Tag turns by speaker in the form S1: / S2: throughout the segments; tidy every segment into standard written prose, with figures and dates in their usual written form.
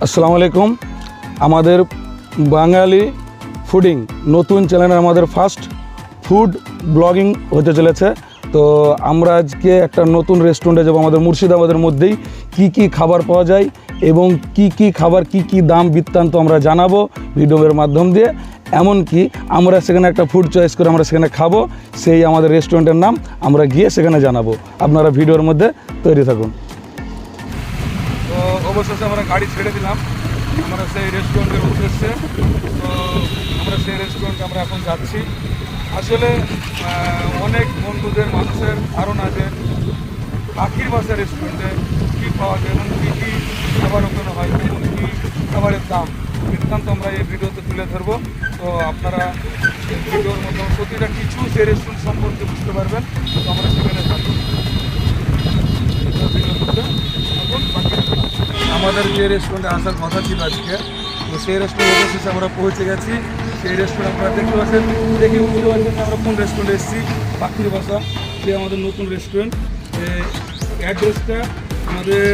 S1: আসসালামু আলাইকুম। আমাদের বাঙালি ফুডিং নতুন চ্যানেলে আমাদের ফার্স্ট ফুড ব্লগিং হতে চলেছে। তো আমরা আজকে একটা নতুন রেস্টুরেন্টে যাবো। আমাদের মুর্শিদাবাদের মধ্যেই কি খাবার পাওয়া যায় এবং কি খাবার কি দাম বৃত্তান্ত আমরা জানাবো ভিডিওর মাধ্যম দিয়ে। এমনকি আমরা সেখানে একটা ফুড চয়েস করে আমরা সেখানে খাবো, সেই আমাদের রেস্টুরেন্টের নাম আমরা গিয়ে সেখানে জানাবো। আপনারা ভিডিওর মধ্যে তৈরি থাকুন। তো অবশেষে আমরা গাড়ি ছেড়ে দিলাম আমরা সেই রেস্টুরেন্টের উদ্দেশ্যে। তো আমরা সেই রেস্টুরেন্টে আমরা এখন যাচ্ছি। আসলে অনেক বন্ধুদের মানুষের ধারণা যে পাখির বাসা রেস্টুরেন্টে কী পাওয়া যায় এবং কী খাবার ওখানে হয় এবং কী খাবারের দাম বৃত্তান্ত আমরা এই ভিডিওতে তুলে ধরবো। তো আপনারা এই ভিডিওর মধ্যে প্রতিটা কিছু সেই রেস্টুরেন্ট সম্পর্কে বুঝতে পারবেন। তো আমরা সেখানে থাকবো। আমাদের যে রেস্টুরেন্টে আসার কথা ছিল আজকে, তো সেই রেস্টুরেন্ট অবশেষে আমরা পৌঁছে গেছি। সেই রেস্টুরেন্ট আপনারা দেখতে পাচ্ছেন, দেখে বুঝতে পারছেন আমরা কোন রেস্টুরেন্টে এসেছি। পাখির বাসা, যে আমাদের নতুন রেস্টুরেন্ট। অ্যাড্রেসটা আমাদের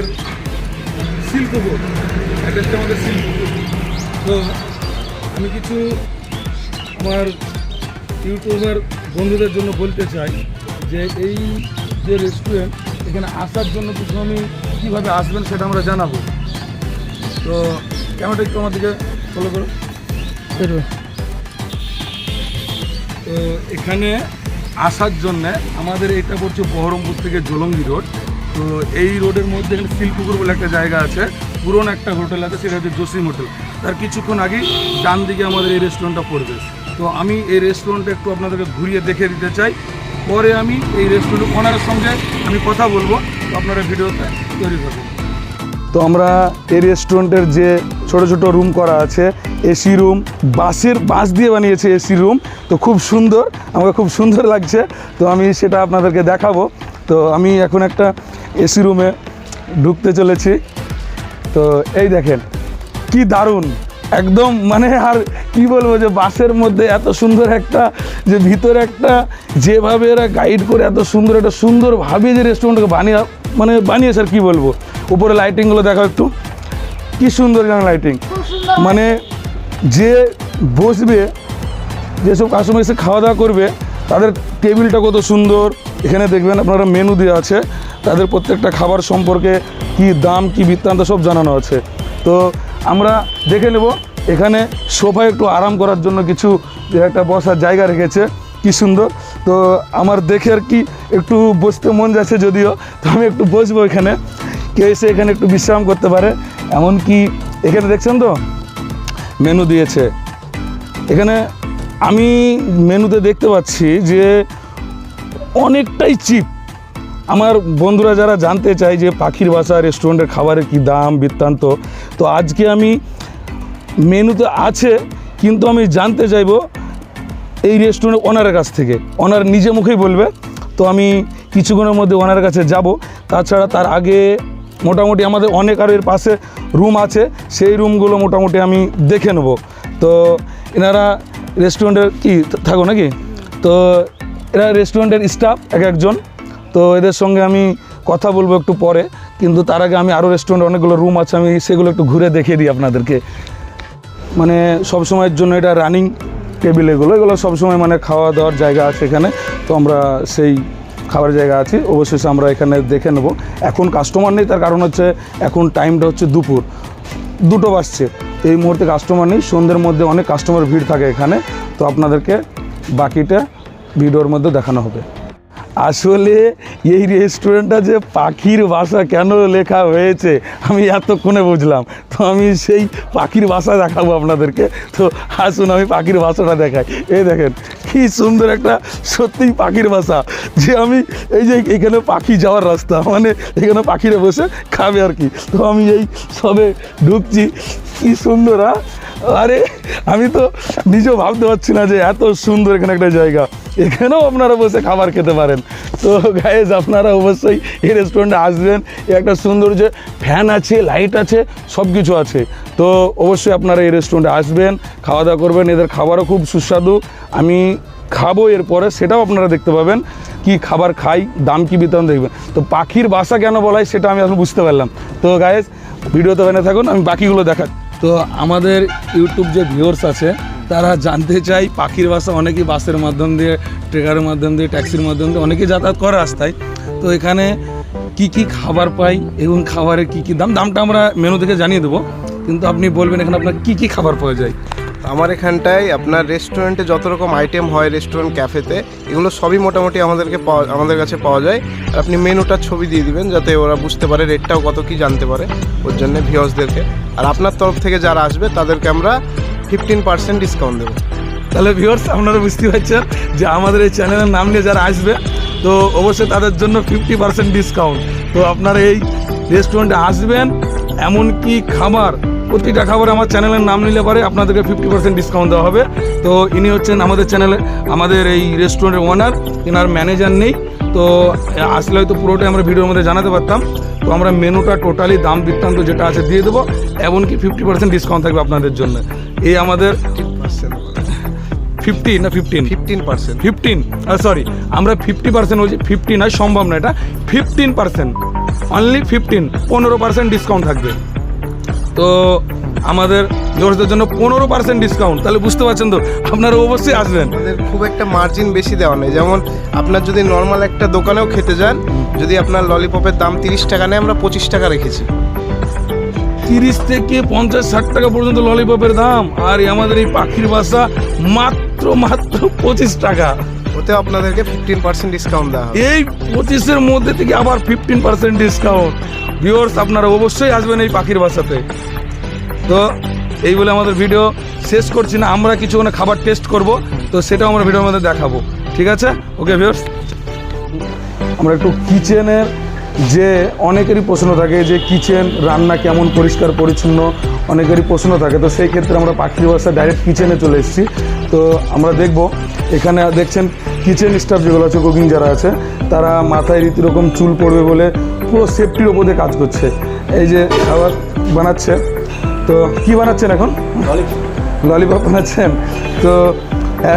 S1: শিল্পপুর, অ্যাড্রেসটা আমাদের শিল্পপুর। তো আমি কিছু আমার ইউটিউবার বন্ধুদের জন্য বলতে চাই যে এই যে রেস্টুরেন্ট, এখানে আসার জন্য কিছু আমি কীভাবে আসবেন সেটা আমরা জানাবো। তো ক্যামেরাটা একটু আমার দিকে ফলো করো। তো এখানে আসার জন্যে আমাদের এটা পড়ছে বহরমপুর থেকে জলঙ্গি রোড। তো এই রোডের মধ্যে এখানে শিলপুকুর বলে একটা জায়গা আছে, পুরনো একটা হোটেল আছে, সেটা হচ্ছে জসিম হোটেল। তার কিছুক্ষণ আগেই ডান দিকে আমাদের এই রেস্টুরেন্টটা পড়বে। তো আমি এই রেস্টুরেন্টটা একটু আপনাদেরকে ঘুরিয়ে দেখে দিতে চাই, পরে আমি এই রেস্টুরেন্ট ওনারের সঙ্গে আমি কথা বলবো। তো আপনারা ভিডিওতে তৈরি করবেন। তো আমরা এই রেস্টুরেন্টের যে ছোট ছোট রুম করা আছে, এসি রুম, বাঁশ দিয়ে বানিয়েছে এসি রুম। তো খুব সুন্দর, আমাকে খুব সুন্দর লাগছে। তো আমি সেটা আপনাদেরকে দেখাবো। তো আমি এখন একটা এসি রুমে ঢুকতে চলেছি। তো এই দেখেন কি দারুণ, একদম মানে আর কি বলবো, যে বাসের মধ্যে এত সুন্দর একটা, যে ভিতরে একটা যেভাবে এরা গাইড করে এত সুন্দর একটা সুন্দরভাবে যে রেস্টুরেন্টকে বানিয়েছে আর কি বলবো। উপরে লাইটিংগুলো দেখো একটু, কি সুন্দর লাইটিং। মানে যে বসবে, যেসব কাস্টমার এসে খাওয়া দাওয়া করবে, তাদের টেবিলটা কত সুন্দর। এখানে দেখবেন আপনারা মেনু দেওয়া আছে, তাদের প্রত্যেকটা খাবার সম্পর্কে কি দাম কি বৃত্তান্ত সব জানানো আছে। তো আমরা দেখে নেব। এখানে সোফায় একটু আরাম করার জন্য কিছু একটা বসার জায়গা রেখেছে, কি সুন্দর। তো আমার দেখে আর কি একটু বসতে মন যাচ্ছে যদিও। তো আমি একটু বসবো এখানে, কেউ এসে এখানে একটু বিশ্রাম করতে পারে। এমনকি এখানে দেখছেন তো মেনু দিয়েছে। এখানে আমি মেনুতে দেখতে পাচ্ছি যে অনেকটাই চিপ। আমার বন্ধুরা যারা জানতে চায় যে পাখির বাসা রেস্টুরেন্টের খাবারের কি দাম বৃত্তান্ত, তো আজকে আমি মেনুতে আছে, কিন্তু আমি জানতে চাইবো এই রেস্টুরেন্ট ওনারের কাছ থেকে। ওনার নিজে মুখেই বলবে। তো আমি কিছুক্ষণের মধ্যে ওনারের কাছে যাব। তাছাড়া তার আগে মোটামুটি আমাদের অনেক আরও এর পাশে রুম আছে, সেই রুমগুলো মোটামুটি আমি দেখে নেব। তো এনারা রেস্টুরেন্টের কি থাকো নাকি, তো এরা রেস্টুরেন্টের স্টাফ এক একজন। তো এদের সঙ্গে আমি কথা বলবো একটু পরে, কিন্তু তার আগে আমি আরও রেস্টুরেন্টে অনেকগুলো রুম আছে, আমি সেগুলো একটু ঘুরে দেখিয়ে দিই আপনাদেরকে। মানে সবসময়ের জন্য এটা রানিং টেবিল, এগুলো সবসময় মানে খাওয়া দাওয়ার জায়গা আছে এখানে। তো আমরা সেই খাবার জায়গা আছে, অবশেষে আমরা এখানে দেখে নেব। এখন কাস্টমার নেই, তার কারণ হচ্ছে এখন টাইমটা হচ্ছে দুপুর 2টো বাজছে। এই মুহূর্তে কাস্টমার নেই, সন্ধ্যের মধ্যে অনেক কাস্টমার ভিড় থাকে এখানে। তো আপনাদেরকে বাকিটা ভিডিওর মধ্যে দেখানো হবে। আসলে এই রেস্টুরেন্টটা যে পাখির বাসা কেন লেখা হয়েছে আমি এতক্ষণে বুঝলাম। তো আমি সেই পাখির বাসা দেখাবো আপনাদেরকে। তো আসুন আমি পাখির বাসাটা দেখাই। এই দেখেন কি সুন্দর একটা সত্যিই পাখির বাসা, যে আমি এই যে এখানে পাখি যাওয়ার রাস্তা, মানে এখানে পাখিরা বসে খাবে আর কি। তো আমি এই সবে ঢুকছি, কি সুন্দর। আরে আমি তো নিজেও ভাবতে পারছি না যে এত সুন্দর এখানে একটা জায়গা, এখানেও আপনারা বসে খাবার খেতে পারেন। তো গাইজ আপনারা অবশ্যই এই রেস্টুরেন্টে আসবেন। একটা সুন্দর যে ফ্যান আছে, লাইট আছে, সব কিছু আছে। তো অবশ্যই আপনারা এই রেস্টুরেন্টে আসবেন, খাওয়া দাওয়া করবেন। এদের খাবারও খুব সুস্বাদু। আমি খাবো এরপরে, সেটাও আপনারা দেখতে পাবেন কি খাবার খাই, দাম কি বিতরণ দেখবেন। তো পাখির বাসা কেন বলা হয় সেটা আমি এখন বুঝতে পারলাম। তো গাইজ ভিডিওতে বানিয়ে থাকুন, আমি বাকিগুলো দেখাচ্ছি। তো আমাদের ইউটিউব যে ভিউয়ার্স আছে তারা জানতে চাই পাখির বাসা, অনেকেই বাসের মাধ্যম দিয়ে, ট্রেকারের মাধ্যম দিয়ে, ট্যাক্সির মাধ্যম দিয়ে অনেকেই যাতায়াত করে রাস্তায়। তো এখানে কি কি খাবার পাই এবং খাবারের কি কি দামটা আমরা মেনু থেকে জানিয়ে দেবো, কিন্তু আপনি বলবেন এখানে আপনার কি কি খাবার পাওয়া যায়।
S2: আমার এখানটায় আপনার রেস্টুরেন্টে যত রকম আইটেম হয় রেস্টুরেন্ট ক্যাফেতে, এগুলো সবই মোটামুটি আমাদের কাছে পাওয়া যায়। আর আপনি মেনুটার ছবি দিয়ে দিবেন যাতে ওরা বুঝতে পারে রেটটাও কত কি জানতে পারে, ওর জন্য ভিউয়ার্সদেরকে। আর আপনার তরফ থেকে যারা আসবে তাদেরকে আমরা 15% ডিসকাউন্ট দেবো।
S1: তাহলে ভিউয়ার্স আপনারা বুঝতে পারছেন যে আমাদের এই চ্যানেলের নাম নিয়ে যারা আসবে তো অবশ্যই তাদের জন্য 50% ডিসকাউন্ট। তো আপনারা এই রেস্টুরেন্টে আসবেন, এমনকি প্রতিটা খাবার আমার চ্যানেলের নাম নিলে পরে আপনাদেরকে 50% ডিসকাউন্ট দেওয়া হবে। তো ইনি হচ্ছেন আমাদের এই রেস্টুরেন্টের ওনার, এনার ম্যানেজার নেই। তো আসলে হয়তো পুরোটাই আমরা ভিডিওর মধ্যে জানাতে পারতাম। তো আমরা মেনুটা টোটালি দাম বৃত্তান্ত যেটা আছে দিয়ে দেবো, এমনকি 50% ডিসকাউন্ট থাকবে আপনাদের জন্য। এই আমাদের 15 সরি, আমরা 50% বলছি, 50 নয়, সম্ভব না, এটা 15%, অনলি 15% ডিসকাউন্ট থাকবে। তো আমাদের ভিউয়ার্সদের জন্য 15% ডিসকাউন্ট, তাহলে বুঝতে পারছেন তো আপনারা অবশ্যই আসবেন।
S2: আমাদের খুব একটা মার্জিন বেশি দেওয়া নেই। যেমন আপনার যদি নর্মাল একটা দোকানেও খেতে যান, যদি আপনার ললিপপের দাম 30 টাকা নেয়, আমরা 25 টাকা রেখেছি।
S1: 30 থেকে 50-60 টাকা পর্যন্ত ললিপপের দাম, আর আমাদের এই পাখির বাসা মাত্র 25 টাকা।
S2: ওতে আপনাদেরকে 15% ডিসকাউন্ট দেওয়া হবে।
S1: এই 25-এর মধ্যে থেকে আবার 15% ডিসকাউন্ট। ভিউয়ার্স আপনারা অবশ্যই আসবেন এই পাখির বাসাতে। তো এই বলে আমাদের ভিডিও শেষ করছি না, আমরা কিছুক্ষণ খাবার টেস্ট করব, তো সেটাও আমরা ভিডিওর মধ্যে দেখাবো, ঠিক আছে? ওকে ভিউয়ার্স, আমরা একটু কিচেনের, যে অনেকেরই প্রশ্ন থাকে যে কিচেন রান্না কেমন পরিষ্কার পরিচ্ছন্ন, অনেকেরই প্রশ্ন থাকে। তো সেই ক্ষেত্রে আমরা পাখির বাসা ডাইরেক্ট কিচেনে চলে এসেছি। তো আমরা দেখব, এখানে দেখছেন কিচেন স্টাফ যেগুলো আছে, কুকিং যারা আছে, তারা মাথায় রীতিরকম চুল পড়বে বলে পুরো সেফটির ওপর দিয়ে কাজ করছে। এই যে খাবার বানাচ্ছে, তো কি বানাচ্ছেন এখন? ললিপপ বানাচ্ছেন। তো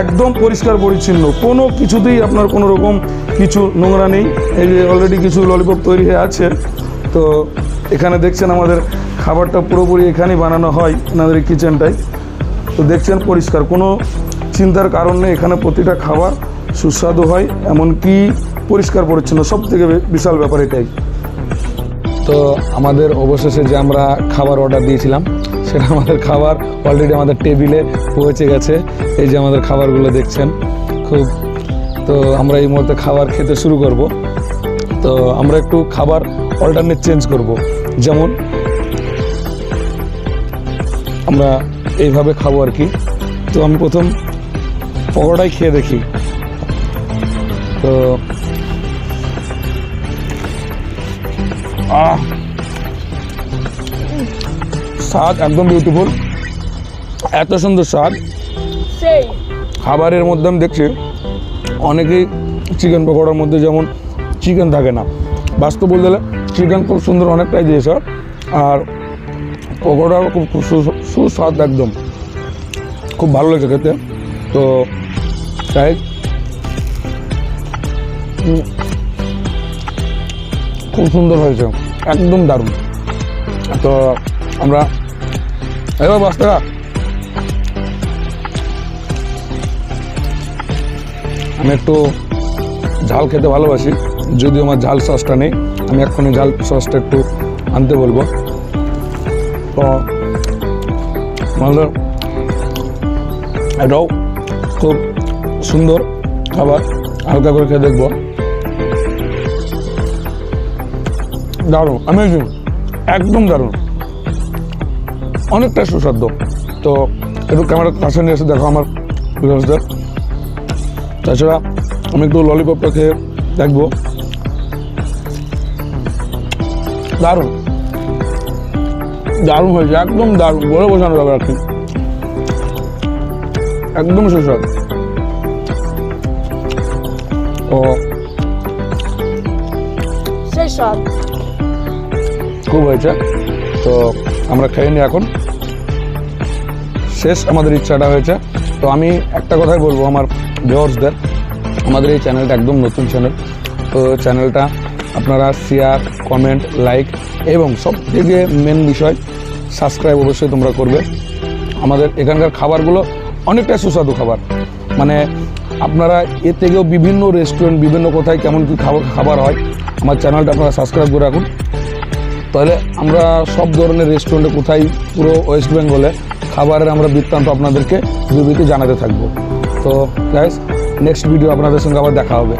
S1: একদম পরিষ্কার পরিচ্ছন্ন, কোনো কিছুতেই আপনার কোনো রকম কিছু নোংরা নেই। এই যে অলরেডি কিছু ললিপপ তৈরি হয়ে আছে। তো এখানে দেখছেন আমাদের খাবারটা পুরোপুরি এখানেই বানানো হয়, আমাদের এই কিচেনটাই। তো দেখছেন পরিষ্কার, কোনো চিন্তার কারণ নেই। এখানে প্রতিটা খাবার সুস্বাদু হয়, এমনকি পরিষ্কার পরিচ্ছন্ন, সব থেকে বিশাল ব্যাপার এটাই। তো আমাদের অবশেষে যে আমরা খাবার অর্ডার দিয়েছিলাম, সেটা আমাদের খাবার অলরেডি আমাদের টেবিলে পৌঁছে গেছে। এই যে আমাদের খাবারগুলো দেখছেন খুব। তো আমরা এই মুহূর্তে খাবার খেতে শুরু করব। তো আমরা একটু খাবার অল্টারনেট চেঞ্জ করব, যেমন আমরা এইভাবে খাবো আর কি। তো আমি প্রথম পকোড়াই খেয়ে দেখি। তো স্বাদ একদম বিউটিফুল, এত সুন্দর স্বাদ। খাবারের মধ্যে আমি দেখছি অনেকেই চিকেন পকোড়ার মধ্যে যেমন চিকেন থাকে না, বাস্তব বলতে গেলে চিকেন খুব সুন্দর অনেকটাই দিয়েছে, আর পকোড়াও খুব সুস্বাদ, একদম খুব ভালো লেগেছে খেতে। তো তাই খুব সুন্দর হয়েছে, একদম দারুণ। তো আমরা এবার বাস্তা আমি একটু ঝাল খেতে ভালোবাসি, যদিও আমার ঝাল সসটা নেই, আমি এক্ষুনি ঝাল সসটা একটু আনতে বলবো। তো আমাদের এটাও খুব সুন্দর খাবার, হালকা করে খেয়ে দেখবো। দারুণ, অ্যামেজিং, একদম দারুণ, অনেকটা সুস্বাদু। তো একটু ক্যামেরার কাছে নিয়ে এসে দেখো আমার ভিউয়ার্সদের। তাছাড়া আমি একটু ললিপপটা খেয়ে দেখবো। দারুণ, দারুণ হয়েছে, একদম দারুণ, বলে বোঝানো যাবে আর কি, একদম সুস্বাদ। ও খুব হয়েছে। তো আমরা খেয়ে নিই এখন, শেষ আমাদের ইচ্ছাটা হয়েছে। তো আমি একটা কথাই বলবো আমার ভিউয়ার্সদের, আমাদের এই চ্যানেলটা একদম নতুন চ্যানেল। তো চ্যানেলটা
S3: আপনারা শেয়ার, কমেন্ট, লাইক এবং সব থেকে মেন বিষয় সাবস্ক্রাইব অবশ্যই তোমরা করবে। আমাদের এখানকার খাবারগুলো অনেকটা সুস্বাদু খাবার, মানে আপনারা এর থেকেও বিভিন্ন রেস্টুরেন্ট, বিভিন্ন কোথায় কেমন কী খাবার হয়, আমার চ্যানেলটা আপনারা সাবস্ক্রাইব করে রাখুন। তাহলে আমরা সব ধরনের রেস্টুরেন্টে কোথায় পুরো ওয়েস্ট বেঙ্গলে খাবারের আমরা বৃত্তান্ত আপনাদেরকে ভিডিওতে জানাতে থাকবো। তো গাইস, নেক্সট ভিডিও আপনাদের সঙ্গে আবার দেখা হবে।